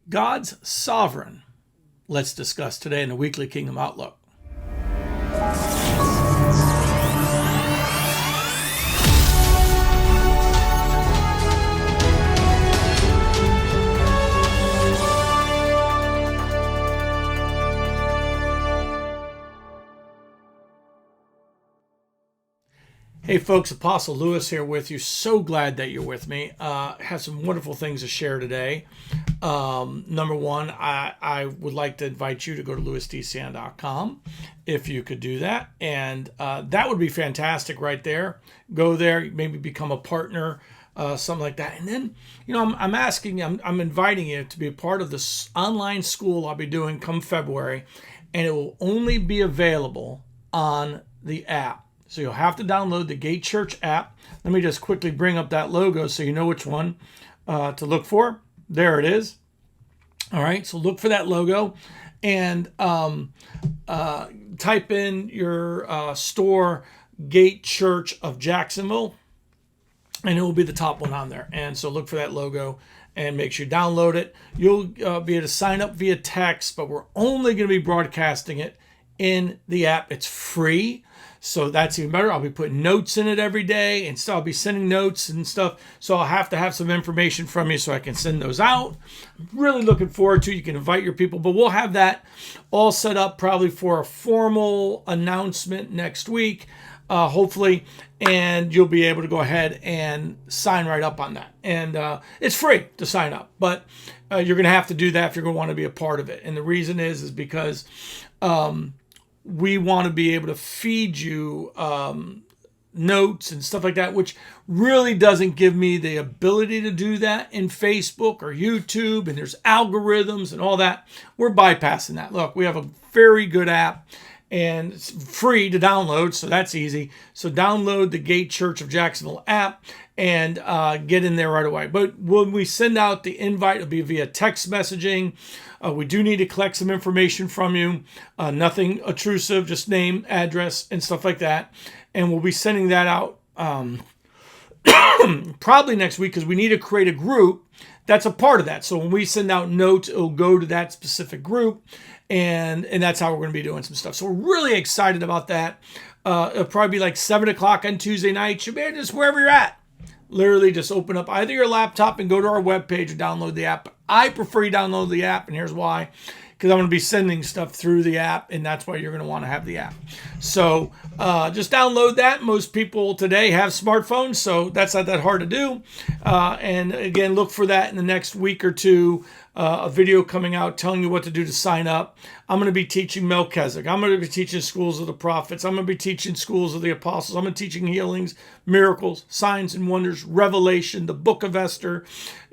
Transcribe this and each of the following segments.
God's sovereign. Let's discuss today in the Weekly Kingdom Outlook. Hey folks, Apostle Lewis here with you. So glad that you're with me. Have some wonderful things to share today. Number one, I would like to invite you to go to lewisdesiena.com if you could do that. And that would be fantastic right there. Go there, maybe become a partner, something like that. And then, I'm inviting you to be a part of this online school I'll be doing come February. And it will only be available on the app. So you'll have to download the Gate Church app. Let me just quickly bring up that logo so you know which one to look for. There it is. All right, so look for that logo and type in your store, Gate Church of Jacksonville, and it will be the top one on there. And so look for that logo and make sure you download it. You'll be able to sign up via text, but we're only going to be broadcasting it in the app. It's free. So that's even better. I'll be putting notes in it every day and so I'll be sending notes and stuff. So I'll have to have some information from you so I can send those out. I'm really looking forward to it. You can invite your people, but we'll have that all set up probably for a formal announcement next week, hopefully. And you'll be able to go ahead and sign right up on that. And it's free to sign up, but you're going to have to do that if you're going to want to be a part of it. And the reason is because we want to be able to feed you notes and stuff like that, which really doesn't give me the ability to do that in Facebook or YouTube, and there's algorithms and all that. We're bypassing that. Look, we have a very good app and it's free to download, so that's easy. So download the Gate Church of Jacksonville app and get in there right away. But when we send out the invite, it'll be via text messaging. We do need to collect some information from you. Nothing intrusive, just name, address, and stuff like that. And we'll be sending that out probably next week because we need to create a group that's a part of that. So when we send out notes, it'll go to that specific group. And that's how we're going to be doing some stuff. So we're really excited about that. It'll probably be like 7 o'clock on Tuesday night. You'll be able to just wherever you're at. Literally just open up either your laptop and go to our webpage or download the app. I prefer you download the app, and here's why. Because I'm going to be sending stuff through the app, and that's why you're going to want to have the app. So just download that. Most people today have smartphones, so that's not that hard to do. And again, look for that in the next week or two. A video coming out telling you what to do to sign up. I'm going to be teaching Melchizedek. I'm going to be teaching schools of the prophets. I'm going to be teaching schools of the apostles. I'm going to be teaching healings, miracles, signs and wonders, Revelation, the book of Esther,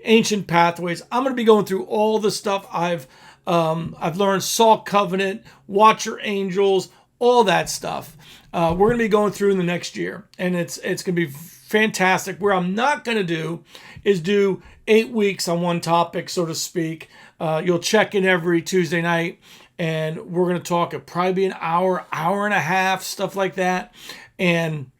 ancient pathways. I'm going to be going through all the stuff I've learned, Salt Covenant, Watcher Angels, all that stuff. We're going to be going through in the next year, and it's going to be fantastic. Where I'm not going to do is do 8 weeks on one topic, so to speak. You'll check in every Tuesday night, and we're going to talk. It'll probably be an hour, hour and a half, stuff like that. And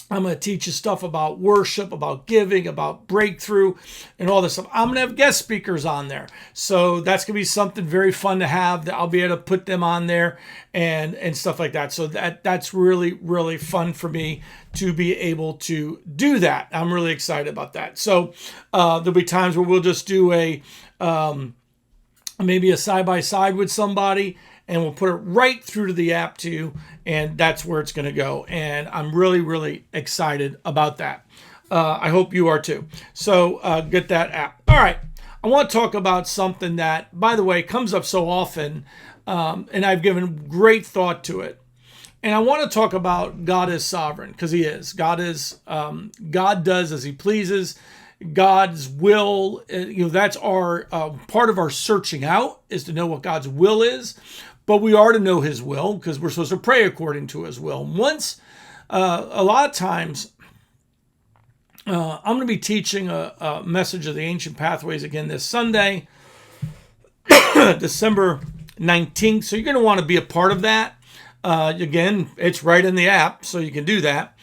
I'm going to teach you stuff about worship, about giving, about breakthrough, and all this stuff. I'm going to have guest speakers on there. So that's going to be something very fun to have. That I'll be able to put them on there and stuff like that. So that's really, really fun for me to be able to do that. I'm really excited about that. So there'll be times where we'll just do maybe a side-by-side with somebody, and we'll put it right through to the app to you, and that's where it's going to go. And I'm really, really excited about that. I hope you are too. So get that app. All right. I want to talk about something that, by the way, comes up so often, and I've given great thought to it. And I want to talk about God is sovereign, because he is. God does as he pleases. God's will, that's our part of our searching out, is to know what God's will is. But we are to know his will because we're supposed to pray according to his will. Once, a lot of times, I'm going to be teaching a message of the ancient pathways again this Sunday, December 19th. So you're going to want to be a part of that. Again, it's right in the app, so you can do that.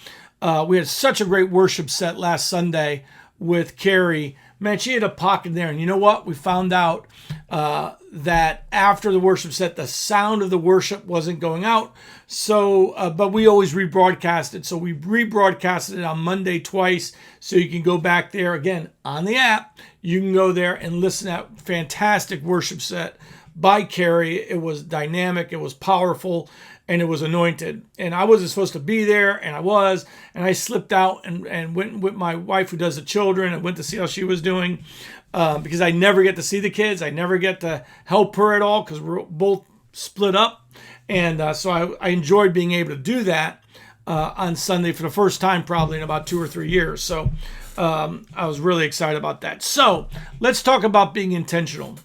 We had such a great worship set last Sunday with Carrie man, she had a pocket there. And you know what? We found out that after the worship set, the sound of the worship wasn't going out. So, but we always rebroadcast it. So we rebroadcasted it on Monday twice. So you can go back there again on the app. You can go there and listen to that fantastic worship set by Carrie. It was dynamic. It was powerful. And it was anointed. And I wasn't supposed to be there, and I was. And I slipped out and went with my wife who does the children and went to see how she was doing because I never get to see the kids. I never get to help her at all because we're both split up. And so I enjoyed being able to do that on Sunday for the first time probably in about 2 or 3 years. So I was really excited about that. So let's talk about being intentional.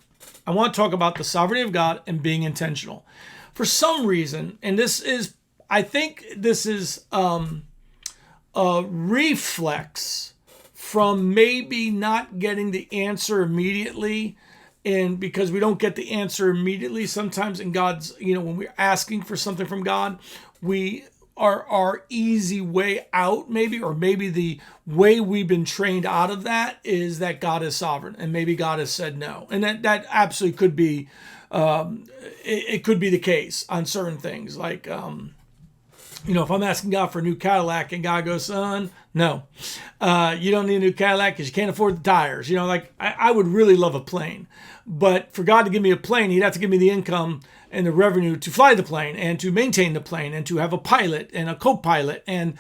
I want to talk about the sovereignty of God and being intentional. For some reason, and I think this is a reflex from maybe not getting the answer immediately, and because we don't get the answer immediately sometimes in God's, when we're asking for something from God, our easy way out or maybe the way we've been trained out of that is that God is sovereign, and maybe God has said no, and that absolutely could be. It could be the case on certain things. Like, if I'm asking God for a new Cadillac and God goes, son, no, you don't need a new Cadillac because you can't afford the tires. I would really love a plane, but for God to give me a plane, he'd have to give me the income and the revenue to fly the plane and to maintain the plane and to have a pilot and a co-pilot and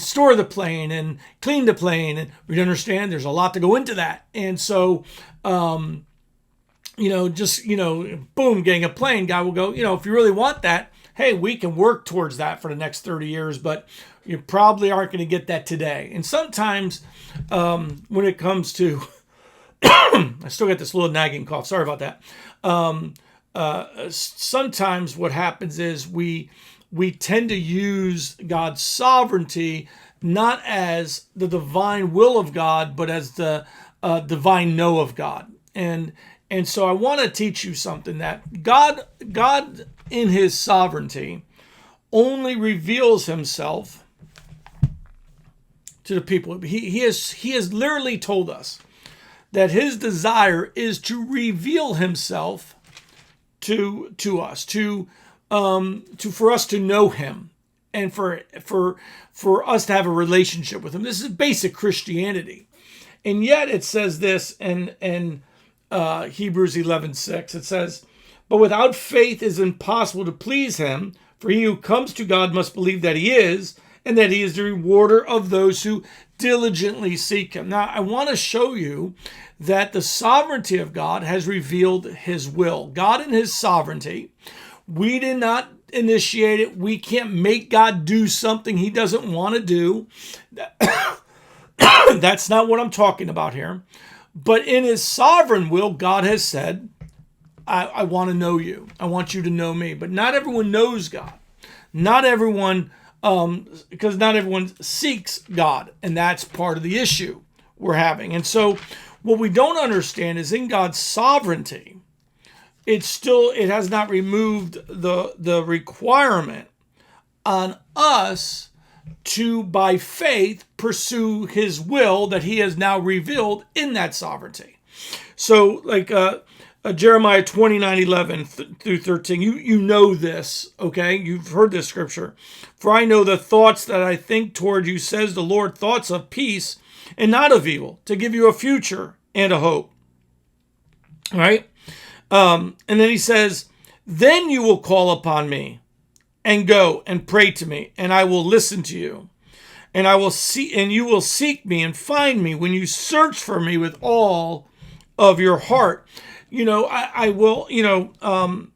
store the plane and clean the plane. And we understand there's a lot to go into that. And so, boom, getting a plane, God will go, if you really want that, hey, we can work towards that for the next 30 years, but you probably aren't going to get that today. And sometimes when it comes to, I still got this little nagging cough. Sorry about that. Sometimes what happens is we tend to use God's sovereignty not as the divine will of God, but as the divine know of God. And so I want to teach you something that God in his sovereignty only reveals himself to the people. He has literally told us that his desire is to reveal himself to us, for us to know him, and for us to have a relationship with him. This is basic Christianity. And yet it says this in Hebrews 11:6. It says, but without faith it is impossible to please him, for he who comes to God must believe that he is, and that he is the rewarder of those who diligently seek him. Now, I want to show you that the sovereignty of God has revealed his will. God in his sovereignty, we did not initiate it. We can't make God do something he doesn't want to do. That's not what I'm talking about here. But in his sovereign will, God has said, I want to know you. I want you to know me. But not everyone knows God. Not everyone, because not everyone seeks God. And that's part of the issue we're having. And so what we don't understand is in God's sovereignty, it has not removed the requirement on us to, by faith, pursue his will that he has now revealed in that sovereignty. So like Jeremiah 29:11 through 13, you know this, okay? You've heard this scripture. For I know the thoughts that I think toward you, says the Lord, thoughts of peace and not of evil, to give you a future and a hope. All right? And then he says, then you will call upon me and go and pray to me, and I will listen to you. And you will seek me and find me when you search for me with all of your heart. I will, and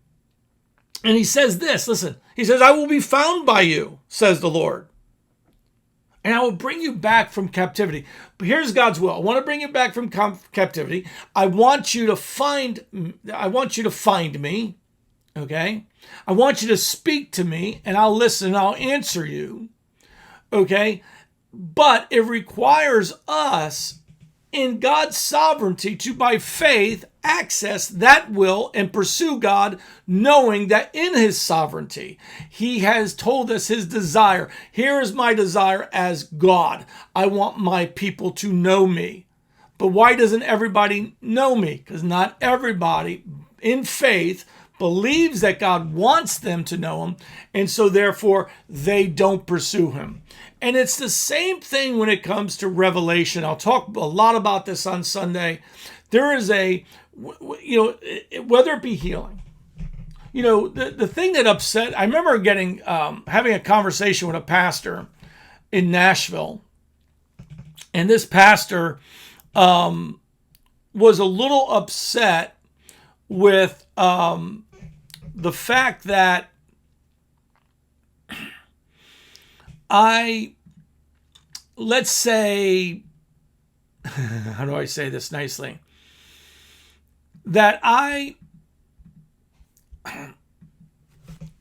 he says this, listen, he says, I will be found by you, says the Lord. And I will bring you back from captivity. But here's God's will. I want to bring you back from captivity. I want you to find me. Okay. I want you to speak to me, and I'll listen and I'll answer you. Okay. But it requires us in God's sovereignty to, by faith, access that will and pursue God, knowing that in his sovereignty, he has told us his desire. Here is my desire as God. I want my people to know me. But why doesn't everybody know me? Because not everybody in faith believes that God wants them to know him, and so therefore they don't pursue him. And it's the same thing when it comes to revelation. I'll talk a lot about this on Sunday. There is whether it be healing, the thing that upset, I remember having a conversation with a pastor in Nashville, and this pastor was a little upset with the fact that let's say, how do I say this nicely? That I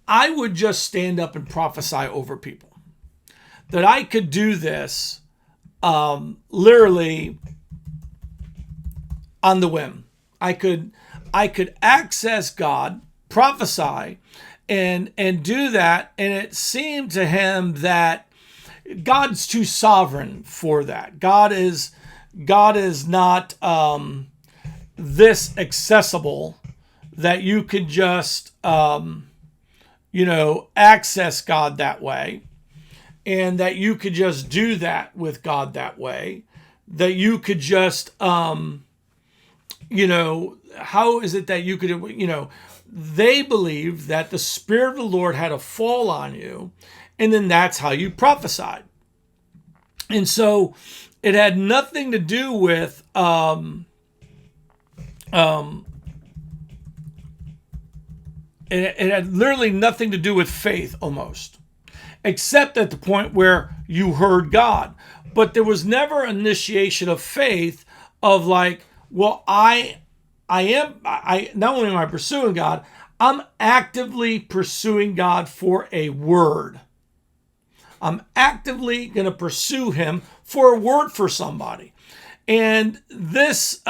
would just stand up and prophesy over people. That I could do this literally on the whim. I could access God, prophesy, and do that, and it seemed to him that God's too sovereign for that. God is not this accessible that you could just access God that way, and that you could just do that with God that way, that you could just how is it that you could they believe that the Spirit of the Lord had to fall on you, and then that's how you prophesied. And so it had nothing to do with it had literally nothing to do with faith almost, except at the point where you heard God. But there was never initiation of faith of like, well, I not only am I pursuing God, I'm actively pursuing God for a word. I'm actively going to pursue him for a word for somebody. And this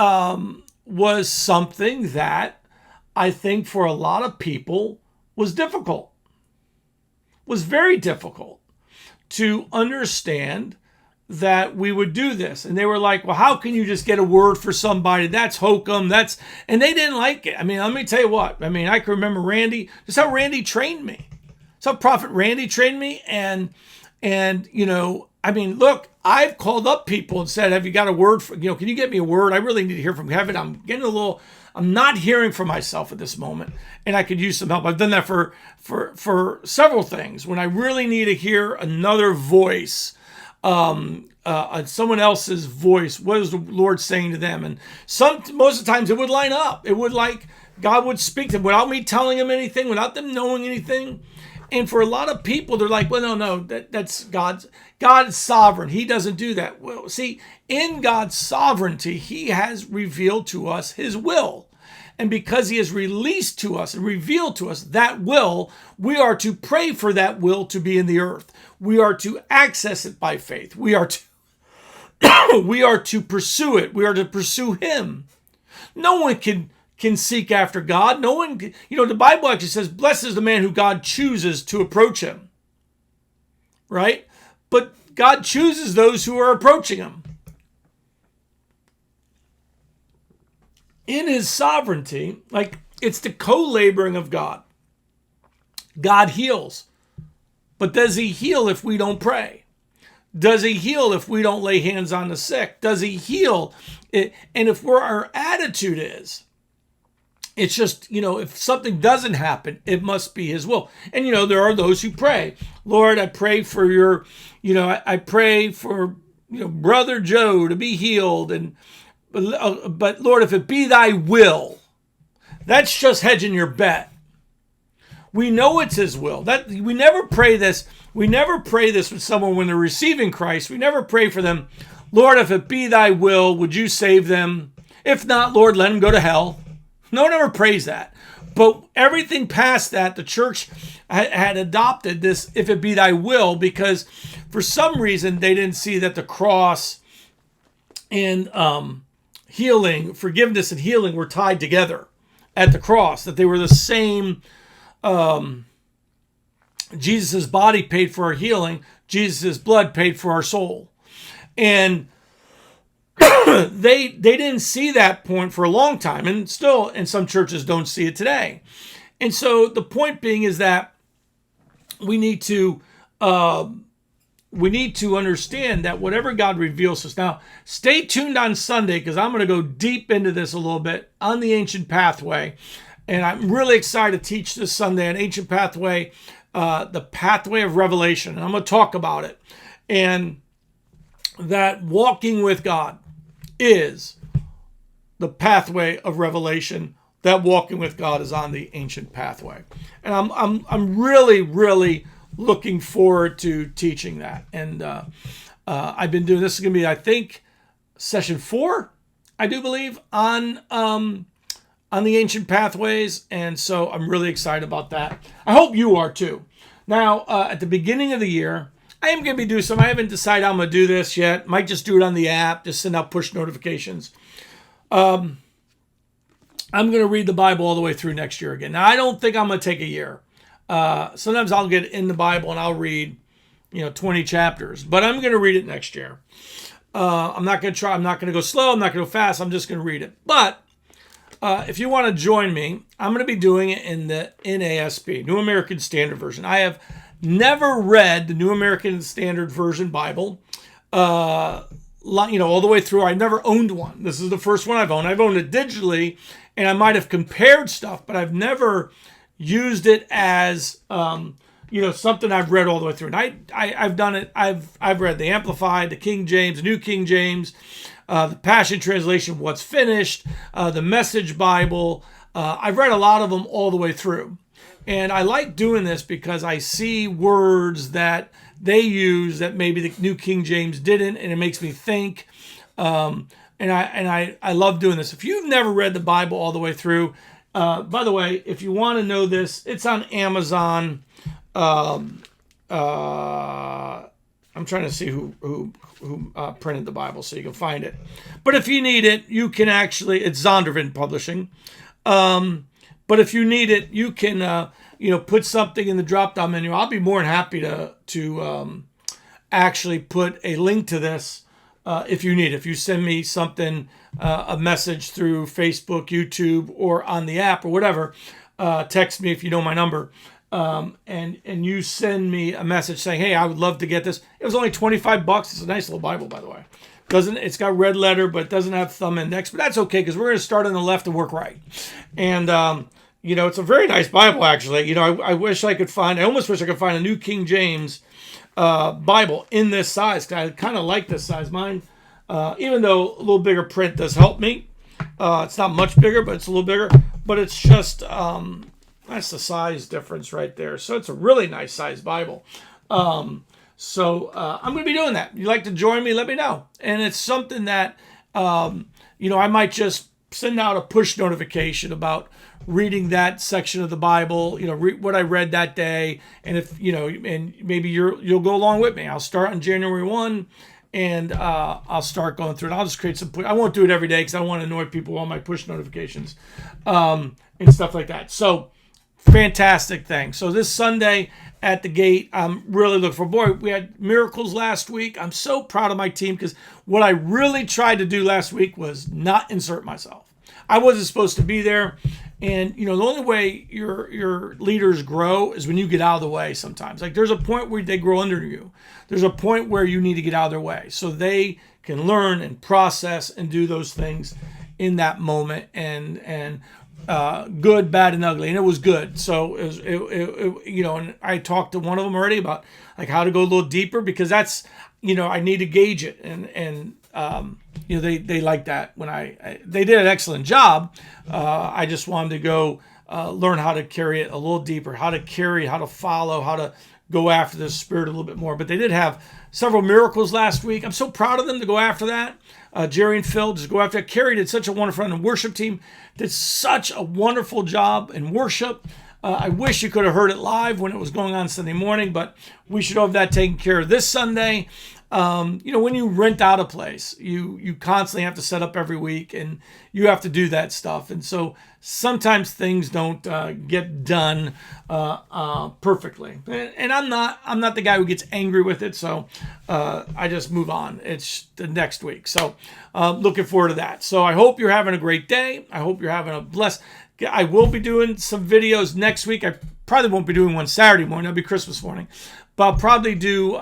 was something that I think for a lot of people was difficult, was very difficult to understand that we would do this. And they were like, well, how can you just get a word for somebody? That's hokum. And they didn't like it. I mean, let me tell you what. I mean, I can remember Randy, just how Randy trained me. That's how Prophet Randy trained me. And I mean, look, I've called up people and said, have you got a word for, can you get me a word? I really need to hear from heaven. I'm not hearing from myself at this moment, and I could use some help. I've done that for several things. When I really need to hear another voice, someone else's voice, what is the Lord saying to them? And most of the times it would line up. It would God would speak to them without me telling them anything, without them knowing anything. And for a lot of people, they're like, well, no, that's God is sovereign. He doesn't do that. Well, see, in God's sovereignty, he has revealed to us his will. And because he has released to us and revealed to us that will, we are to pray for that will to be in the earth. We are to access it by faith. We are to pursue it. We are to pursue him. No one can seek after God. No one, the Bible actually says, blessed is the man who God chooses to approach him. Right? But God chooses those who are approaching him. In his sovereignty, it's the co-laboring of God. God heals. But does he heal if we don't pray? Does he heal if we don't lay hands on the sick? Does he heal? And if our attitude is, it's just, if something doesn't happen, it must be his will. And, there are those who pray. Lord, I pray for I pray for, Brother Joe to be healed. But Lord, if it be thy will, that's just hedging your bet. We know it's his will. That we never pray this. We never pray this with someone when they're receiving Christ. We never pray for them. Lord, if it be thy will, would you save them? If not, Lord, let them go to hell. No one ever prays that. But everything past that, the church had adopted this, if it be thy will, because for some reason they didn't see that the cross and healing, forgiveness and healing were tied together at the cross, that they were the same. Jesus' body paid for our healing. Jesus' blood paid for our soul. And they didn't see that point for a long time, and still in some churches don't see it today. And so the point being is that we need to understand that whatever God reveals to us. Now, stay tuned on Sunday, because I'm going to go deep into this a little bit on the ancient pathway. And I'm really excited to teach this Sunday on ancient pathway, the pathway of revelation. And I'm going to talk about it. And that walking with God is the pathway of revelation. That walking with God is on the ancient pathway. And I'm really, really looking forward to teaching that. And I've been doing, this is going to be, I think, session 4, I do believe, on the ancient pathways. And so I'm really excited about that. I hope you are too. Now, at the beginning of the year, I am going to be doing some, I haven't decided how I'm going to do this yet. Might just do it on the app, just send out push notifications. I'm going to read the Bible all the way through next year again. Now, I don't think I'm going to take a year. Sometimes I'll get in the Bible and I'll read, 20 chapters, but I'm going to read it next year. I'm not going to go slow. I'm not going to go fast. I'm just going to read it. But if you want to join me, I'm going to be doing it in the NASB, New American Standard Version. I have never read the New American Standard Version Bible, all the way through. I never owned one. This is the first one I've owned. I've owned it digitally, and I might have compared stuff, but I've never used it as something I've read all the way through. And I've done it. I've read the Amplified, the King James, the New King James, the Passion Translation, What's Finished, the Message Bible. I've read a lot of them all the way through. And I like doing this because I see words that they use that maybe the New King James didn't, and it makes me think. And I love doing this. If you've never read the Bible all the way through, by the way, if you want to know this, it's on Amazon. I'm trying to see who printed the Bible so you can find it. But if you need it, you can actually, it's Zondervan Publishing. But if you need it, you can, put something in the drop-down menu. I'll be more than happy to actually put a link to this if you need it. If you send me something, a message through Facebook, YouTube, or on the app or whatever, text me if you know my number. And you send me a message saying, hey, I would love to get this. It was only $25. It's a nice little Bible, by the way. It's got red letter, but it doesn't have thumb index, but that's okay, because we're going to start on the left and work right. And, it's a very nice Bible, actually. I almost wish I could find a New King James Bible in this size, because I kind of like this size. Mine, even though a little bigger print does help me. It's not much bigger, but it's a little bigger. But it's just, that's the size difference right there. So it's a really nice size Bible. So I'm going to be doing that. If you'd like to join me, let me know. And it's something that, I might just send out a push notification about reading that section of the Bible, what I read that day. And if, and maybe you'll go along with me. I'll start on January 1 and I'll start going through it. I'll just create some, I won't do it every day because I don't want to annoy people with all my push notifications and stuff like that. So fantastic thing. So this Sunday at the gate, I'm really looking for, boy, we had miracles last week. I'm so proud of my team, because what I really tried to do last week was not insert myself. I wasn't supposed to be there. And, the only way your leaders grow is when you get out of the way sometimes. Like, there's a point where they grow under you. There's a point where you need to get out of their way so they can learn and process and do those things in that moment. And good, bad, and ugly, and it was good. So and I talked to one of them already about like how to go a little deeper, because that's, I need to gauge it, and they like that when they did an excellent job. I just wanted to go learn how to carry it a little deeper, how to follow, how to go after the Spirit a little bit more. But they did have several miracles last week. I'm so proud of them to go after that. Jerry and Phil just go after it. Carrie did such a wonderful, and the worship team did such a wonderful job in worship. I wish you could have heard it live when it was going on Sunday morning, but we should have that taken care of this Sunday. when you rent out a place, you constantly have to set up every week, and you have to do that stuff. And so sometimes things don't get done perfectly. And I'm not the guy who gets angry with it, so I just move on. It's the next week. So looking forward to that. So I hope you're having a great day. I hope you're having a blessed. I will be doing some videos next week. I probably won't be doing one Saturday morning. That'll be Christmas morning. But I'll probably do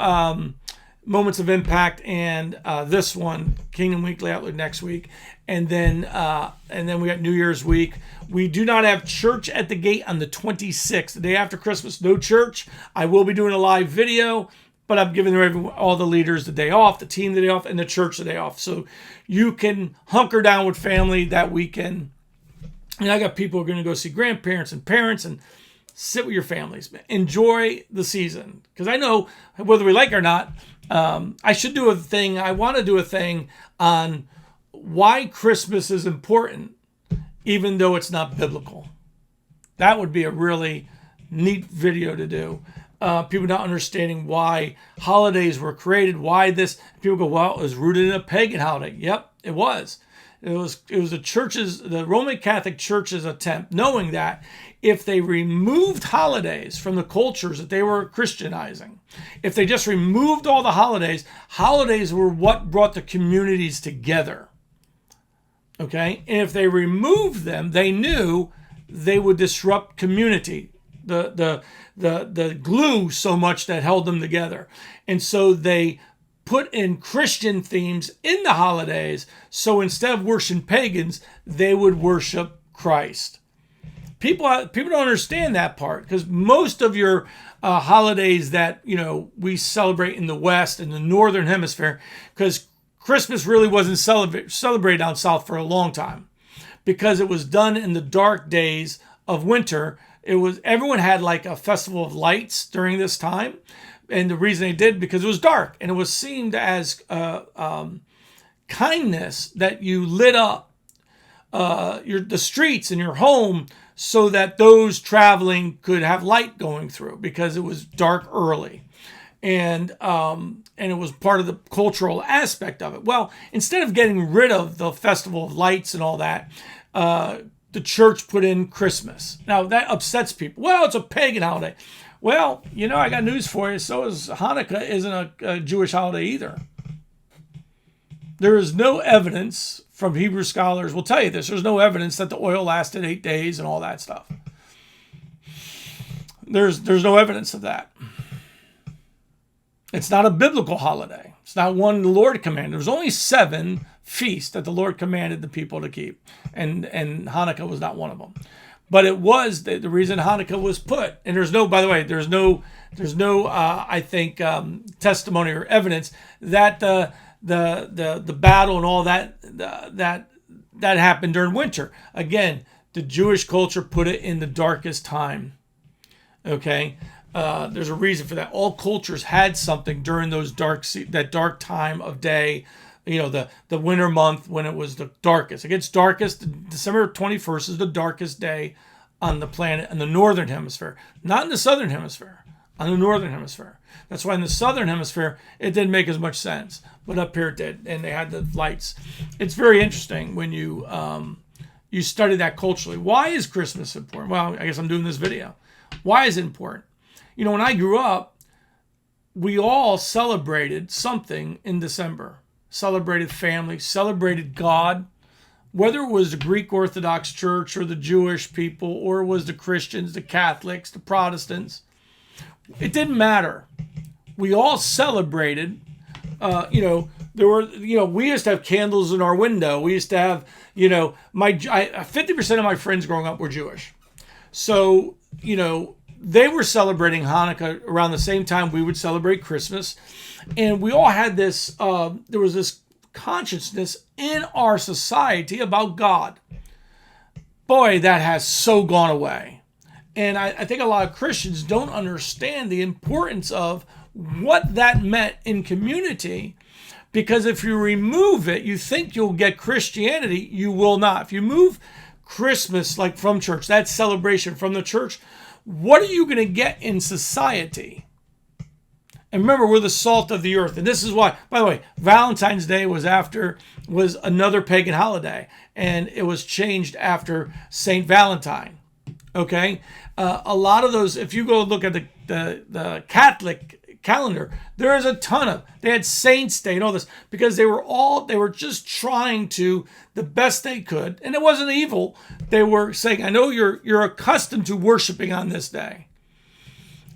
Moments of Impact and this one, Kingdom Weekly Outlook, next week. And then we got New Year's week. We do not have church at the gate on the 26th, the day after Christmas. No church. I will be doing a live video, but I'm giving all the leaders the day off, the team the day off, and the church the day off. So you can hunker down with family that weekend. And I got people who are going to go see grandparents and parents and sit with your families. Enjoy the season. Because I know, whether we like it or not, I should do a thing. I want to do a thing on why Christmas is important, even though it's not biblical. That would be a really neat video to do. People not understanding why holidays were created, why this. People go, well, it was rooted in a pagan holiday. Yep, it was. It was the Roman Catholic Church's attempt, knowing that if they removed holidays from the cultures that they were Christianizing, if they just removed all the holidays were what brought the communities together. Okay? And if they removed them, they knew they would disrupt community, the glue so much that held them together. And so they put in Christian themes in the holidays, so instead of worshiping pagans, they would worship Christ. People don't understand that part, because most of your holidays that we celebrate in the West and the Northern Hemisphere, because Christmas really wasn't celebrated down south for a long time, because it was done in the dark days of winter. Everyone had like a festival of lights during this time. And the reason they did, because it was dark, and it was seen as kindness that you lit up the streets in your home so that those traveling could have light going through, because it was dark early. And it was part of the cultural aspect of it. Well, instead of getting rid of the Festival of Lights and all that, the church put in Christmas. Now, that upsets people. Well, it's a pagan holiday. Well, I got news for you. So is Hanukkah isn't a Jewish holiday either. There is no evidence from Hebrew scholars. Will tell you this. There's no evidence that the oil lasted 8 days and all that stuff. There's no evidence of that. It's not a biblical holiday. It's not one the Lord commanded. There's only 7 feasts that the Lord commanded the people to keep, and Hanukkah was not one of them. But it was the reason Hanukkah was put. And there's no, by the way, there's no I think testimony or evidence that the battle and all that happened during winter. Again, the Jewish culture put it in the darkest time. Okay, there's a reason for that. All cultures had something during that dark time of day. The winter month when it was the darkest. It gets darkest. December 21st is the darkest day on the planet in the northern hemisphere, not in the southern hemisphere, on the northern hemisphere. That's why in the southern hemisphere it didn't make as much sense, but up here it did, and they had the lights. It's very interesting when you study that culturally. Why is Christmas important? Well, I guess I'm doing this video. Why is it important? When I grew up, we all celebrated something in December. Celebrated family, celebrated God, whether it was the Greek Orthodox Church or the Jewish people, or it was the Christians, the Catholics, the Protestants. It didn't matter. We all celebrated. There were, we used to have candles in our window. We used to have, 50% of my friends growing up were Jewish. So, they were celebrating Hanukkah around the same time we would celebrate Christmas. And we all had this, there was this consciousness in our society about God. Boy, that has so gone away. And I think a lot of Christians don't understand the importance of what that meant in community, because if you remove it, you think you'll get Christianity, you will not. If you move Christmas like from church, that celebration from the church, what are you going to get in society? And remember, we're the salt of the earth. And this is why, by the way, Valentine's Day was another pagan holiday. And it was changed after St. Valentine. Okay? A lot of those, if you go look at the Catholic calendar, there is a ton of, they had Saints Day and all this, because they were just trying to, the best they could. And it wasn't evil. They were saying, I know you're accustomed to worshiping on this day.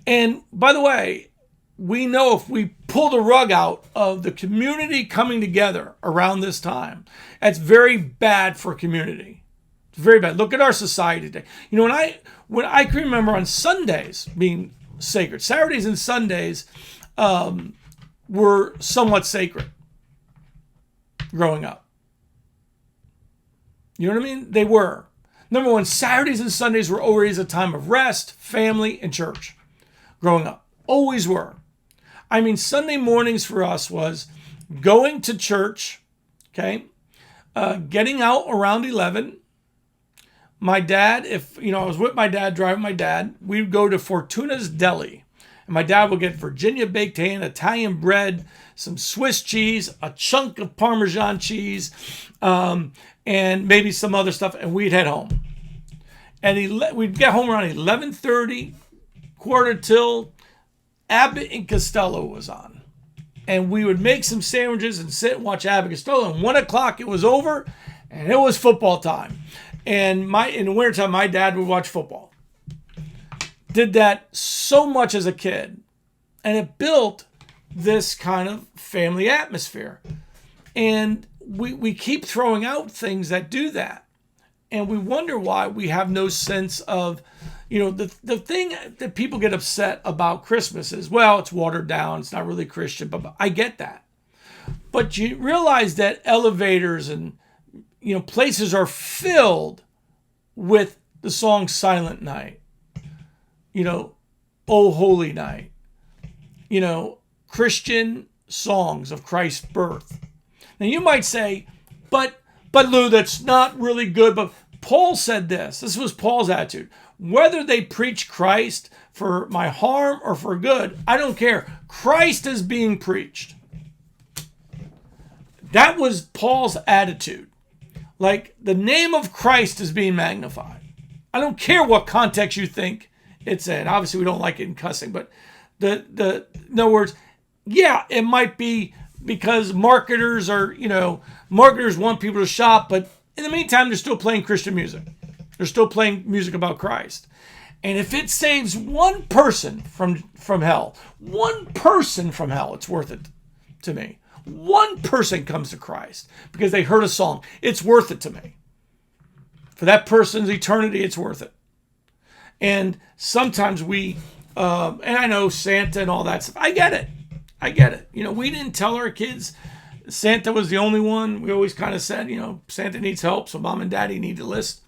And by the way, we know if we pull the rug out of the community coming together around this time, that's very bad for community. It's very bad. Look at our society today. You know, when I can remember on Sundays being sacred, Saturdays and Sundays were somewhat sacred growing up. You know what I mean? They were. Number one, Saturdays and Sundays were always a time of rest, family, and church growing up. Always were. I mean, Sunday mornings for us was going to church, okay, getting out around 11. My dad, I was with my dad, driving my dad, we'd go to Fortuna's Deli. And my dad would get Virginia baked ham, Italian bread, some Swiss cheese, a chunk of Parmesan cheese, and maybe some other stuff, and we'd head home. And we'd get home around 11:30, quarter till. Abbott and Costello was on. And we would make some sandwiches and sit and watch Abbott and Costello. And 1 o'clock it was over, and it was football time. And in the wintertime, my dad would watch football. Did that so much as a kid. And it built this kind of family atmosphere. And we keep throwing out things that do that. And we wonder why we have no sense of, the thing that people get upset about Christmas is, well, it's watered down. It's not really Christian, but I get that. But you realize that elevators and, places are filled with the song Silent Night, Oh Holy Night, Christian songs of Christ's birth. Now you might say, but Lou, that's not really good. But Paul said this. This was Paul's attitude. Whether they preach Christ for my harm or for good, I don't care. Christ is being preached. That was Paul's attitude. Like, the name of Christ is being magnified. I don't care what context you think it's in. Obviously, we don't like it in cussing, but in other words, yeah, it might be because marketers want people to shop, but in the meantime, they're still playing Christian music. They're still playing music about Christ. And if it saves one person from hell, it's worth it to me. One person comes to Christ because they heard a song. It's worth it to me. For that person's eternity, it's worth it. And sometimes and I know Santa and all that stuff. I get it. We didn't tell our kids Santa was the only one. We always kind of said, Santa needs help, so mom and daddy need to list.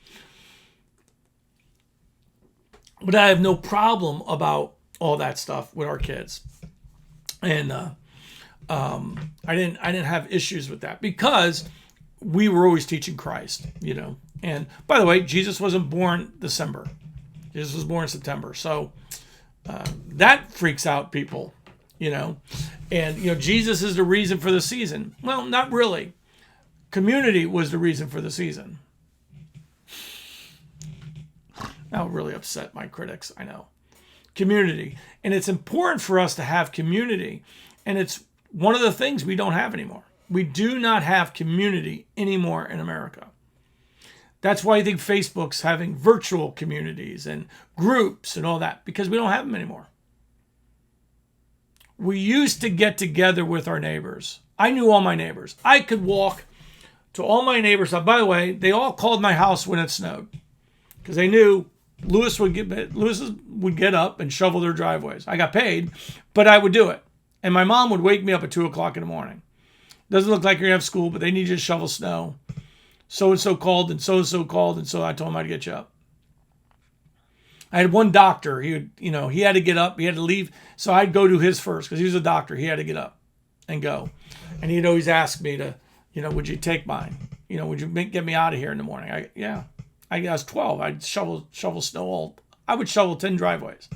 But I have no problem about all that stuff with our kids. And I didn't have issues with that because we were always teaching Christ, And by the way, Jesus wasn't born December. Jesus was born in September. So that freaks out people, And, Jesus is the reason for the season. Well, not really. Community was the reason for the season. That'll really upset my critics, I know. Community. And it's important for us to have community. And it's one of the things we don't have anymore. We do not have community anymore in America. That's why I think Facebook's having virtual communities and groups and all that, because we don't have them anymore. We used to get together with our neighbors. I knew all my neighbors. I could walk to all my neighbors. By the way, they all called my house when it snowed because they knew Lewis would get up and shovel their driveways. I got paid, but I would do it. And my mom would wake me up at 2 o'clock in the morning. Doesn't look like you're going to have school, but they need you to shovel snow. So-and-so called and so-and-so called, and so I told him I'd get you up. I had one doctor. He had to get up. He had to leave. So I'd go to his first because he was a doctor. He had to get up and go. And he'd always ask me to, would you take mine? Would you get me out of here in the morning? I was 12. I'd shovel snow I would shovel 10 driveways.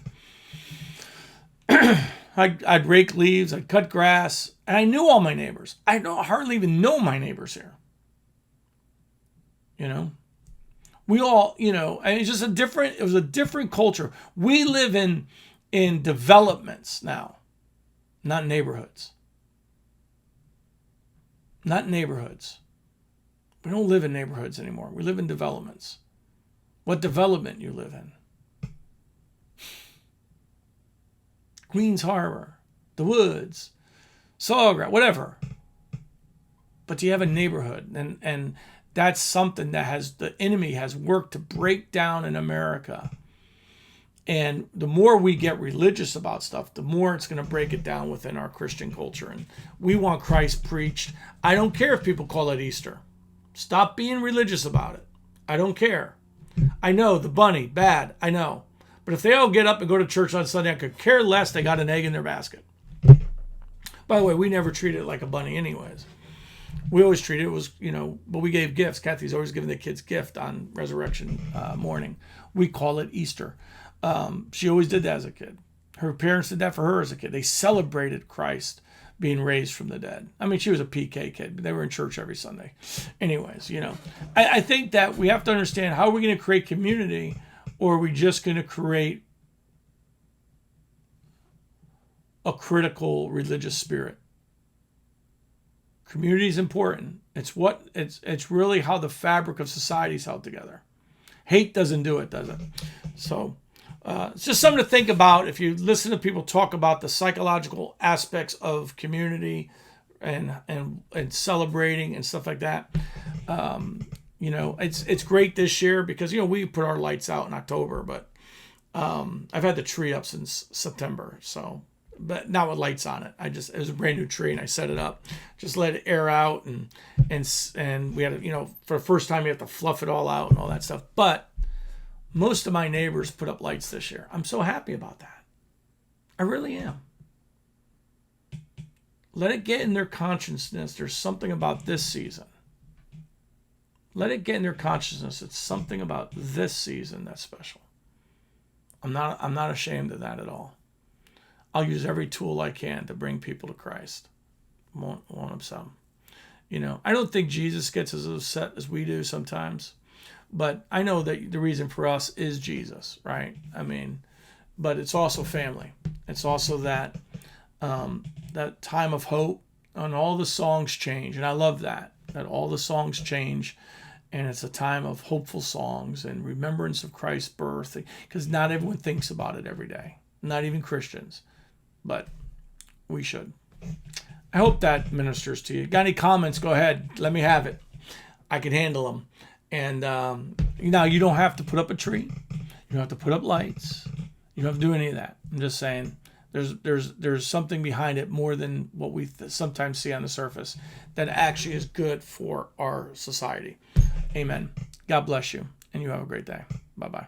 All I'd rake leaves, I'd cut grass, and I knew all my neighbors. I don't hardly even know my neighbors here. You know, we all, and it's just it was a different culture. We live in developments now, not neighborhoods. Not neighborhoods. We don't live in neighborhoods anymore. We live in developments. What development you live in? Queens Harbor, the Woods, Sawgrass, whatever. But do you have a neighborhood? And that's something that the enemy has worked to break down in America. And the more we get religious about stuff, the more it's going to break it down within our Christian culture. And we want Christ preached. I don't care if people call it Easter. Stop being religious about it. I don't care. I know the bunny, bad, I know. But if they all get up and go to church on Sunday, I could care less they got an egg in their basket. By the way, we never treated it like a bunny anyways. We always treated it was, but we gave gifts. Kathy's always giving the kids gift on resurrection morning. We call it Easter. She always did that as a kid. Her parents did that for her as a kid. They celebrated Christ being raised from the dead. I mean, she was a PK kid, but they were in church every Sunday. Anyways, I think that we have to understand, how are we going to create community, or are we just going to create a critical religious spirit? Community is important. It's really how the fabric of society is held together. Hate doesn't do it, does it? So it's just something to think about. If you listen to people talk about the psychological aspects of community and celebrating and stuff like that, it's great this year because we put our lights out in October, but I've had the tree up since September, but not with lights on it. It was a brand new tree and I set it up, just let it air out, and we had for the first time you have to fluff it all out and all that stuff. But most of my neighbors put up lights this year. I'm so happy about that. I really am. Let it get in their consciousness. There's something about this season. Let it get in their consciousness. It's something about this season that's special. I'm not ashamed of that at all. I'll use every tool I can to bring people to Christ. Won't upset them. I don't think Jesus gets as upset as we do sometimes. But I know that the reason for us is Jesus, right? I mean, but it's also family. It's also that time of hope, and all the songs change. And I love that all the songs change. And it's a time of hopeful songs and remembrance of Christ's birth, because not everyone thinks about it every day, not even Christians, but we should. I hope that ministers to you. Got any comments? Go ahead. Let me have it. I can handle them. And now you don't have to put up a tree. You don't have to put up lights. You don't have to do any of that. I'm just saying there's something behind it more than what we sometimes see on the surface that actually is good for our society. Amen. God bless you, and you have a great day. Bye-bye.